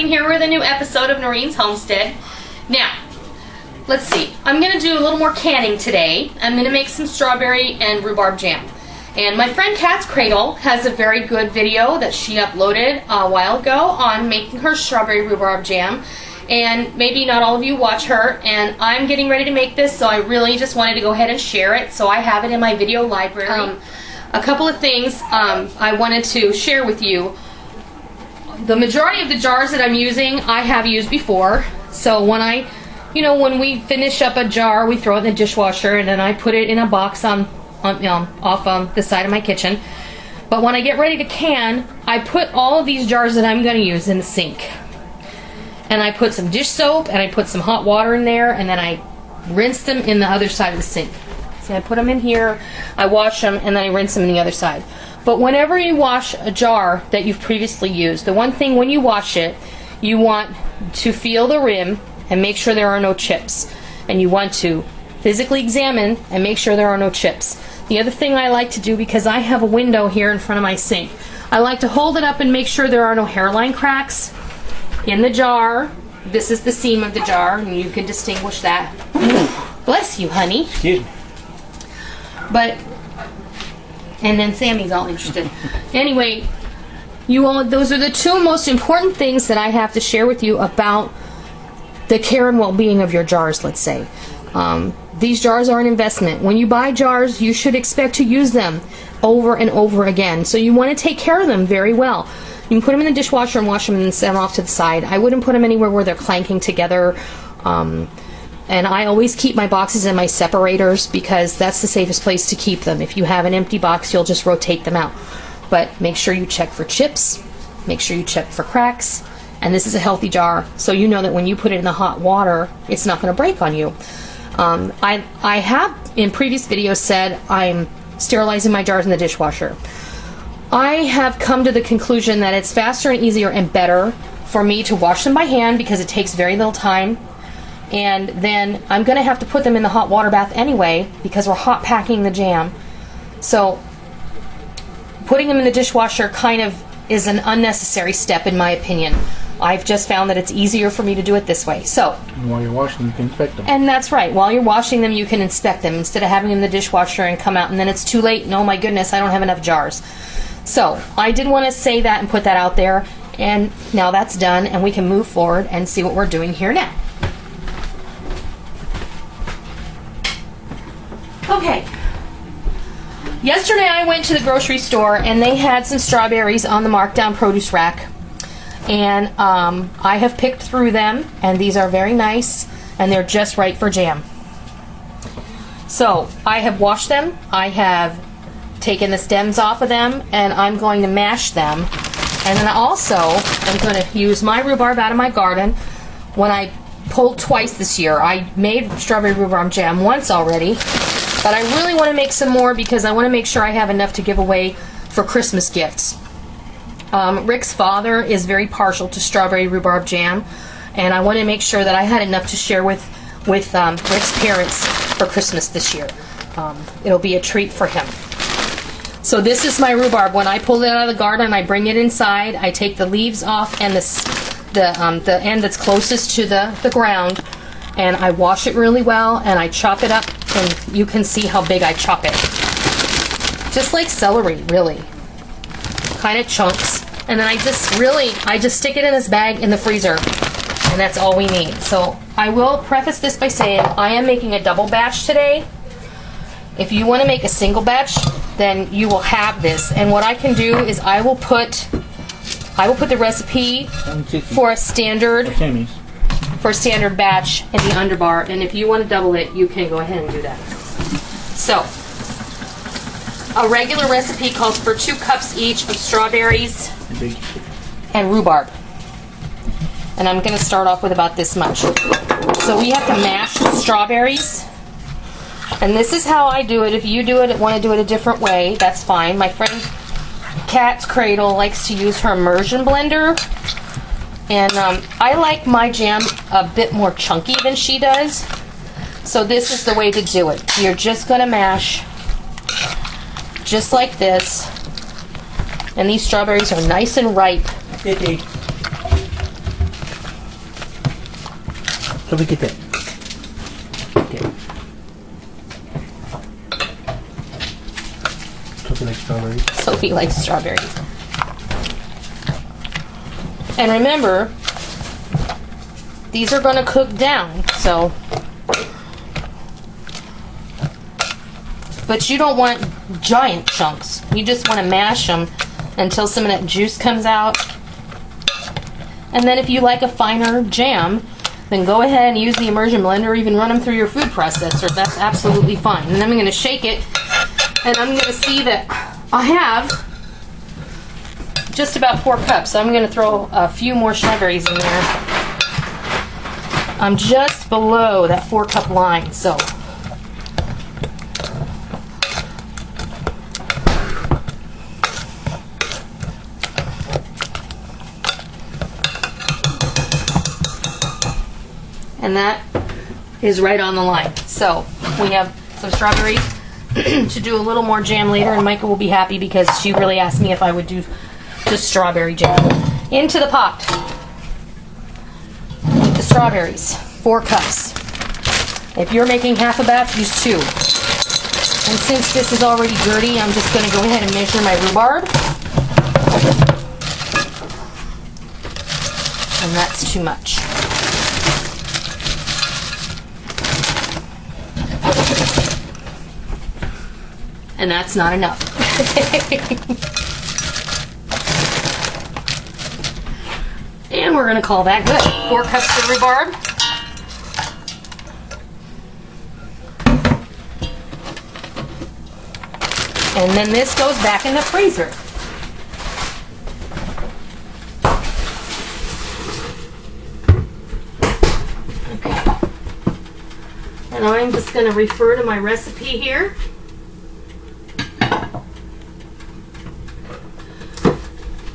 Noreen here with a new episode of Noreen's Homestead. Now, let's see. I'm going to do a little more canning today. I'm going to make some strawberry and rhubarb jam. And my friend Kat's Cradle has a very good video that she uploaded a while ago on making her strawberry rhubarb jam. And maybe not all of you watch her, and I'm getting ready to make this, so I really just wanted to go ahead and share it, so I have it in my video library. A couple of things I wanted to share with you. The majority of the jars that I'm using, I have used before. So when when we finish up a jar, we throw it in the dishwasher, and then I put it in a box off the side of my kitchen. But when I get ready to can, I put all of these jars that I'm going to use in the sink. And I put some dish soap, and I put some hot water in there, and then I rinse them in the other side of the sink. See, I put them in here, I wash them, and then I rinse them in the other side. But whenever you wash a jar that you've previously used, the one thing when you wash it, you want to feel the rim and make sure there are no chips. And you want to physically examine and make sure there are no chips. The other thing I like to do, because I have a window here in front of my sink, I like to hold it up and make sure there are no hairline cracks in the jar. This is the seam of the jar, and you can distinguish that. Bless you, honey. Excuse me. But, and then Sammy's all interested. Anyway, those are the two most important things that I have to share with you about the care and well-being of your jars, let's say. These jars are an investment. When you buy jars, you should expect to use them over and over again. So you want to take care of them very well. You can put them in the dishwasher and wash them and set them off to the side. I wouldn't put them anywhere where they're clanking together. And I always keep my boxes in my separators because that's the safest place to keep them. If you have an empty box, you'll just rotate them out. But make sure you check for chips. Make sure you check for cracks. And this is a healthy jar, so you know that when you put it in the hot water, it's not going to break on you. I have, in previous videos, said I'm sterilizing my jars in the dishwasher. I have come to the conclusion that it's faster and easier and better for me to wash them by hand because it takes very little time. And then I'm going to have to put them in the hot water bath anyway because we're hot packing the jam. So putting them in the dishwasher kind of is an unnecessary step in my opinion. I've just found that it's easier for me to do it this way. So, and while you're washing them, you can inspect them. And that's right. While you're washing them, you can inspect them instead of having them in the dishwasher and come out and then it's too late and oh my goodness, I don't have enough jars. So, I did want to say that and put that out there. And now that's done and we can move forward and see what we're doing here now. Okay. Yesterday I went to the grocery store and they had some strawberries on the markdown produce rack. And I have picked through them, and these are very nice, and they're just right for jam. So I have washed them, I have taken the stems off of them, and I'm going to mash them. And then also, I'm going to use my rhubarb out of my garden. When I pulled twice this year, I made strawberry rhubarb jam once already, but I really want to make some more because I want to make sure I have enough to give away for Christmas gifts. Rick's father is very partial to strawberry rhubarb jam, and I wanted to make sure that I had enough to share with Rick's parents for Christmas this year. It'll be a treat for him. So this is my rhubarb. When I pull it out of the garden, I bring it inside. I take the leaves off and the end that's closest to the ground, and I wash it really well, and I chop it up, and you can see how big I chop it. Just like celery, really. Kind of chunks, and then I just stick it in this bag in the freezer, and that's all we need. So I will preface this by saying I am making a double batch today. If you want to make a single batch, then you will have this, and what I can do is I will put the recipe for a standard batch in the underbar, and if you want to double it, you can go ahead and do that. So a regular recipe calls for 2 cups each of strawberries and rhubarb. And I'm going to start off with about this much. So we have to mash the strawberries. And this is how I do it. If you want to do it a different way, that's fine. My friend Kat's Cradle likes to use her immersion blender. And I like my jam a bit more chunky than she does. So this is the way to do it. You're just going to mash just like this. And these strawberries are nice and ripe. Sophie, get that. Okay. Sophie likes strawberries. Sophie likes strawberries. And remember, these are going to cook down, so. But you don't want giant chunks. You just want to mash them until some of that juice comes out. And then if you like a finer jam, then go ahead and use the immersion blender or even run them through your food processor. That's absolutely fine. And then I'm going to shake it, and I'm going to see that I have just about 4 cups. So I'm going to throw a few more strawberries in there. I'm just below that 4-cup line, so. And that is right on the line. So we have some strawberries to do a little more jam later, and Micah will be happy because she really asked me if I would do just strawberry jam. Into the pot with the strawberries, 4 cups. If you're making half a batch, use 2. And since this is already dirty, I'm just going to go ahead and measure my rhubarb. And that's too much. And that's not enough. And we're going to call that good. 4 cups of rhubarb. And then this goes back in the freezer. Okay. And I'm just going to refer to my recipe here.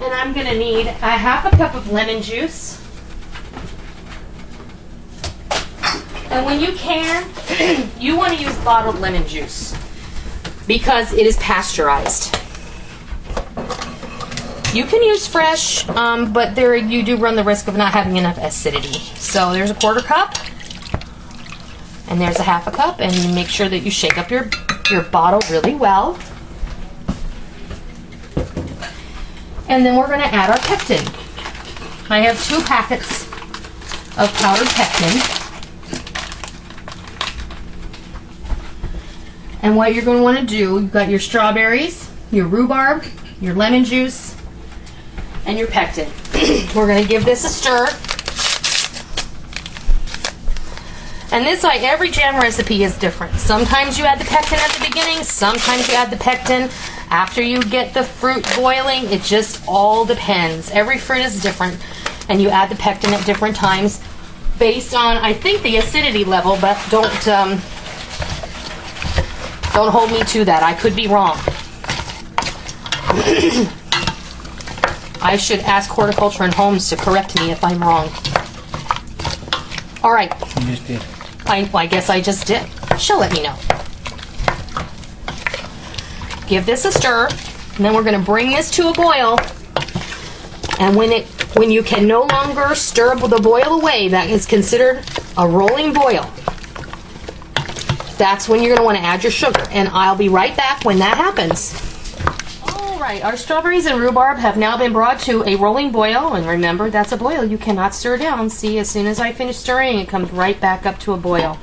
And I'm going to need a half a cup of lemon juice. And when you can, you want to use bottled lemon juice because it is pasteurized. You can use fresh, but there you do run the risk of not having enough acidity. So there's a 1/4 cup, and there's a half a cup, and you make sure that you shake up your bottle really well. And then we're going to add our pectin. I have 2 packets of powdered pectin. And what you're going to want to do, you've got your strawberries, your rhubarb, your lemon juice, and your pectin. We're going to give this a stir. And this, like every jam recipe, is different. Sometimes you add the pectin at the beginning, sometimes you add the pectin after you get the fruit boiling. It just all depends. Every fruit is different, and you add the pectin at different times based on, I think, the acidity level, but don't hold me to that. I could be wrong. I should ask Horticulture and Homes to correct me if I'm wrong. All right. You just did. I guess I just did. She'll let me know. Give this a stir, and then we're going to bring this to a boil. And when you can no longer stir the boil away, that is considered a rolling boil. That's when you're going to want to add your sugar, and I'll be right back when that happens. All right, our strawberries and rhubarb have now been brought to a rolling boil, and remember, that's a boil. You cannot stir down. See, as soon as I finish stirring, it comes right back up to a boil.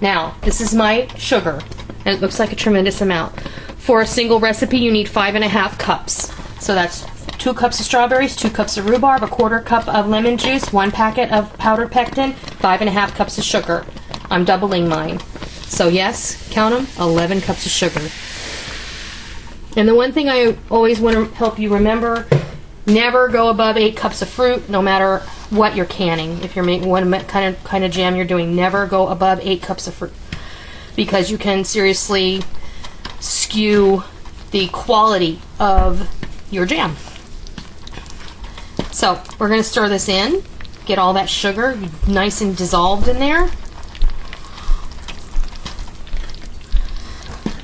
Now, this is my sugar, and it looks like a tremendous amount. For a single recipe, you need 5½ cups. So that's 2 cups of strawberries, 2 cups of rhubarb, a 1/4 cup of lemon juice, 1 packet of powdered pectin, 5½ cups of sugar. I'm doubling mine. So yes, count them, 11 cups of sugar. And the one thing I always want to help you remember, never go above 8 cups of fruit, no matter what you're canning. If you're making one kind of jam you're doing, never go above 8 cups of fruit, because you can seriously skew the quality of your jam. So we're going to stir this in, get all that sugar nice and dissolved in there.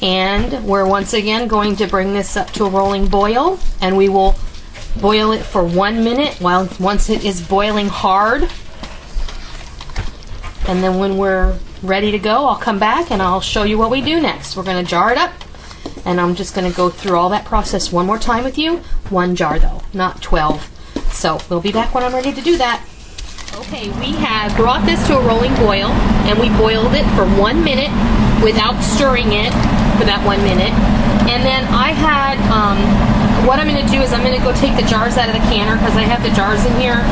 And we're once again going to bring this up to a rolling boil, and we will boil it for 1 minute. Once it is boiling hard, And then when we're ready to go, I'll come back and I'll show you what we do next. We're going to jar it up, and I'm just going to go through all that process one more time with you. 1 jar though, not 12. So we'll be back when I'm ready to do that. Okay, we have brought this to a rolling boil, and we boiled it for 1 minute without stirring it for that 1 minute. And then I had, what I'm going to do is I'm going to go take the jars out of the canner, because I have the jars in here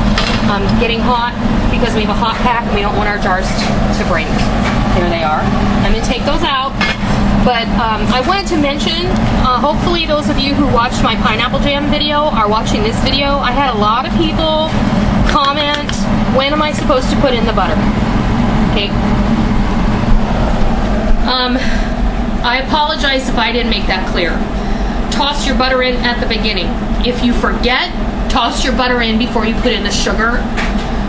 getting hot, because we have a hot pack and we don't want our jars to break. There they are. I'm going to take those out. But I wanted to mention, hopefully those of you who watched my pineapple jam video are watching this video. I had a lot of people comment, when am I supposed to put in the butter? Okay. I apologize if I didn't make that clear. Toss your butter in at the beginning. If you forget, toss your butter in before you put in the sugar.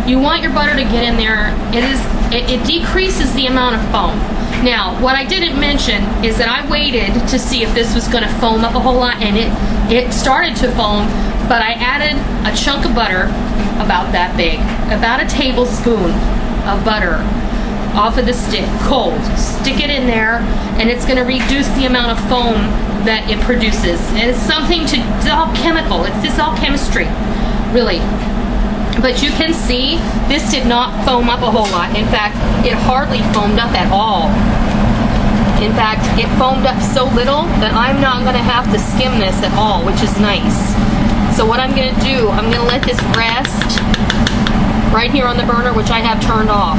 You want your butter to get in there. It decreases the amount of foam. Now, what I didn't mention is that I waited to see if this was going to foam up a whole lot, and it started to foam, but I added a chunk of butter about that big, about a tablespoon of butter off of the stick, cold. Stick it in there, and it's going to reduce the amount of foam that it produces. And it's all chemical. It's all chemistry, really. But you can see this did not foam up a whole lot. In fact, it hardly foamed up at all. In fact, it foamed up so little that I'm not going to have to skim this at all, which is nice. So what I'm going to do, I'm going to let this rest right here on the burner, which I have turned off.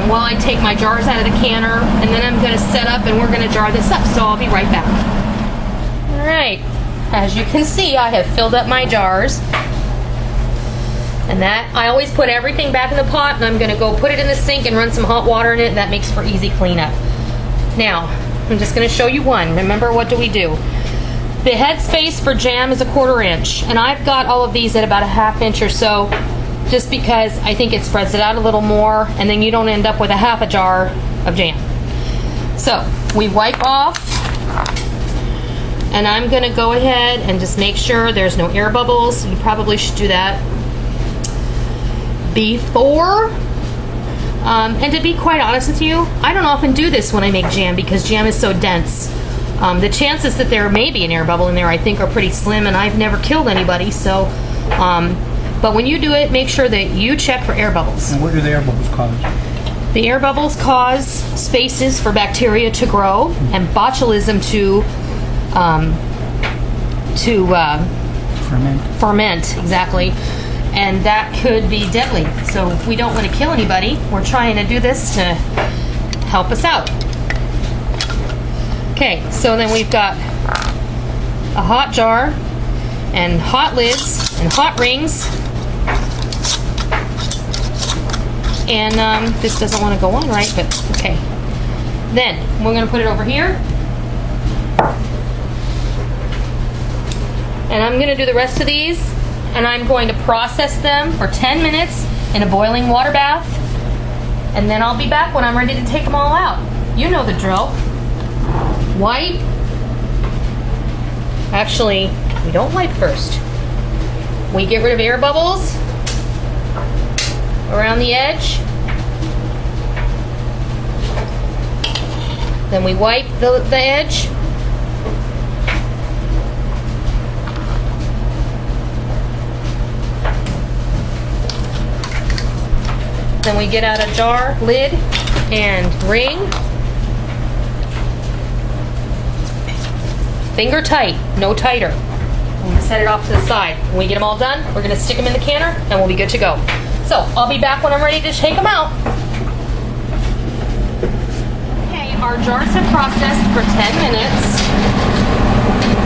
While I take my jars out of the canner, and then I'm going to set up and we're going to jar this up. So I'll be right back. All right. As you can see, I have filled up my jars. And that, I always put everything back in the pot, and I'm going to go put it in the sink and run some hot water in it. That makes for easy cleanup. Now, I'm just going to show you one. Remember, what do we do? The head space for jam is 1/4 inch, and I've got all of these at about 1/2 inch or so, just because I think it spreads it out a little more, and then you don't end up with a 1/2 jar of jam. So, we wipe off, and I'm going to go ahead and just make sure there's no air bubbles. You probably should do that before. And to be quite honest with you, I don't often do this when I make jam because jam is so dense. The chances that there may be an air bubble in there, I think, are pretty slim, and I've never killed anybody. So, but when you do it, make sure that you check for air bubbles. And what do the air bubbles cause? The air bubbles cause spaces for bacteria to grow and botulism to ferment. Exactly. And that could be deadly. So we don't want to kill anybody. We're trying to do this to help us out. Okay, so then we've got a hot jar and hot lids and hot rings. And this doesn't want to go on right, but okay. Then we're going to put it over here. And I'm going to do the rest of these. And I'm going to process them for 10 minutes in a boiling water bath. And then I'll be back when I'm ready to take them all out. You know the drill. Wipe. Actually, we don't wipe first. We get rid of air bubbles around the edge. Then we wipe the edge. Then we get out a jar, lid, and ring. Finger tight, no tighter. And we set it off to the side. When we get them all done, we're going to stick them in the canner, and we'll be good to go. So, I'll be back when I'm ready to take them out. Okay, our jars have processed for 10 minutes.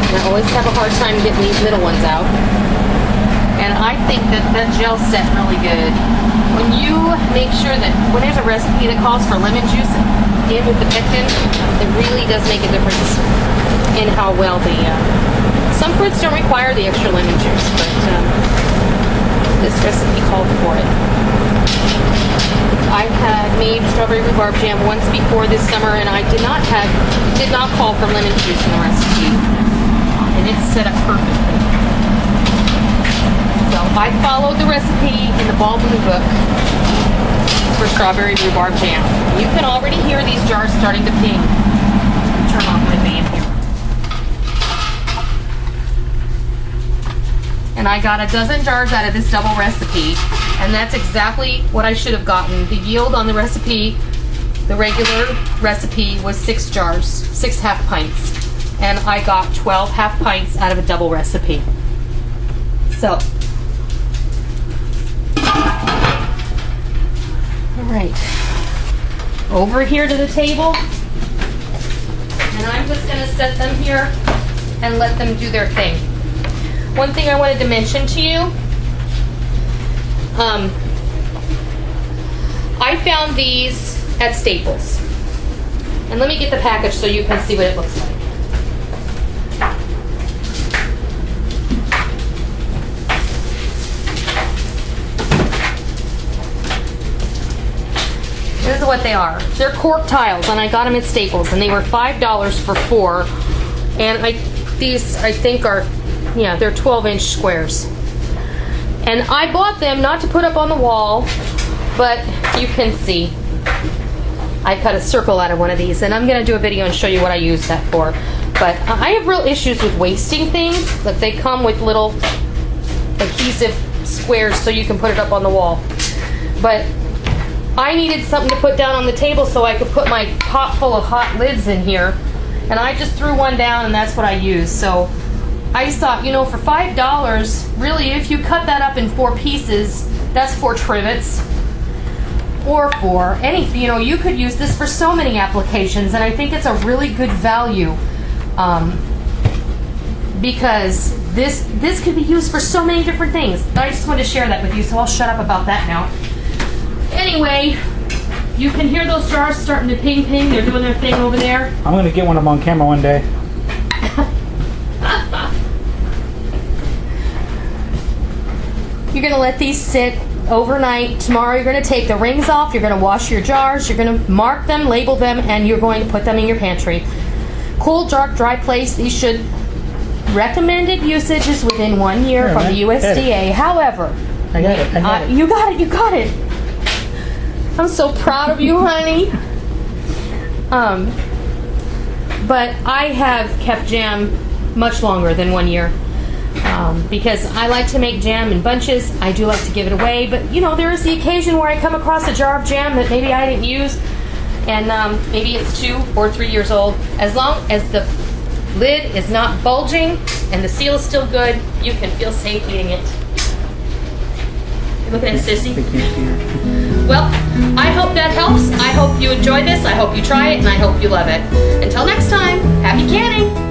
I always have a hard time getting these middle ones out. And I think that that gel's set really good. When you make sure that, when there's a recipe that calls for lemon juice in with the pectin, it really does make a difference in how well the, some fruits don't require the extra lemon juice, but this recipe called for it. I had made strawberry rhubarb jam once before this summer, and I did not call for lemon juice in the recipe, and it's set up perfectly. So I followed the recipe in the Ball Blue book. for strawberry rhubarb jam. You can already hear these jars starting to ping. Turn off my fan here. And I got a dozen jars out of this double recipe, and that's exactly what I should have gotten. The yield on the recipe, the regular recipe, was 6 jars, 6 half pints. And I got 12 half pints out of a double recipe. So, all right, over here to the table, and I'm just gonna set them here and let them do their thing. One thing I wanted to mention to you, I found these at Staples. And let me get the package so you can see what it looks like. This is what they are. They're cork tiles, and I got them at Staples, and they were $5 for 4. And these I think are, yeah, they're 12-inch squares. And I bought them not to put up on the wall, but you can see I cut a circle out of one of these, and I'm going to do a video and show you what I use that for. But I have real issues with wasting things, but they come with little adhesive squares so you can put it up on the wall. But I needed something to put down on the table so I could put my pot full of hot lids in here, and I just threw one down, and that's what I used. So I just thought, you know, for $5, really, if you cut that up in 4 pieces, that's 4 trivets, or 4 anything. You know, you could use this for so many applications, and I think it's a really good value, because this could be used for so many different things. I just wanted to share that with you, so I'll shut up about that now. Anyway, you can hear those jars starting to ping ping. They're doing their thing over there. I'm gonna get one of them on camera one day. You're gonna let these sit overnight. Tomorrow you're gonna take the rings off, you're gonna wash your jars, you're gonna mark them, label them, and you're going to put them in your pantry. Cool, dark, dry place. These should, recommended usage is within 1 year from the USDA. However, I got it. you got it. I'm so proud of you, honey. But I have kept jam much longer than 1 year. Because I like to make jam in bunches. I do like to give it away, but you know, there is the occasion where I come across a jar of jam that maybe I didn't use, and maybe it's 2 or 3 years old. As long as the lid is not bulging and the seal is still good, you can feel safe eating it. You looking at Sissy? Well, I hope that helps. I hope you enjoy this. I hope you try it, and I hope you love it. Until next time, happy canning!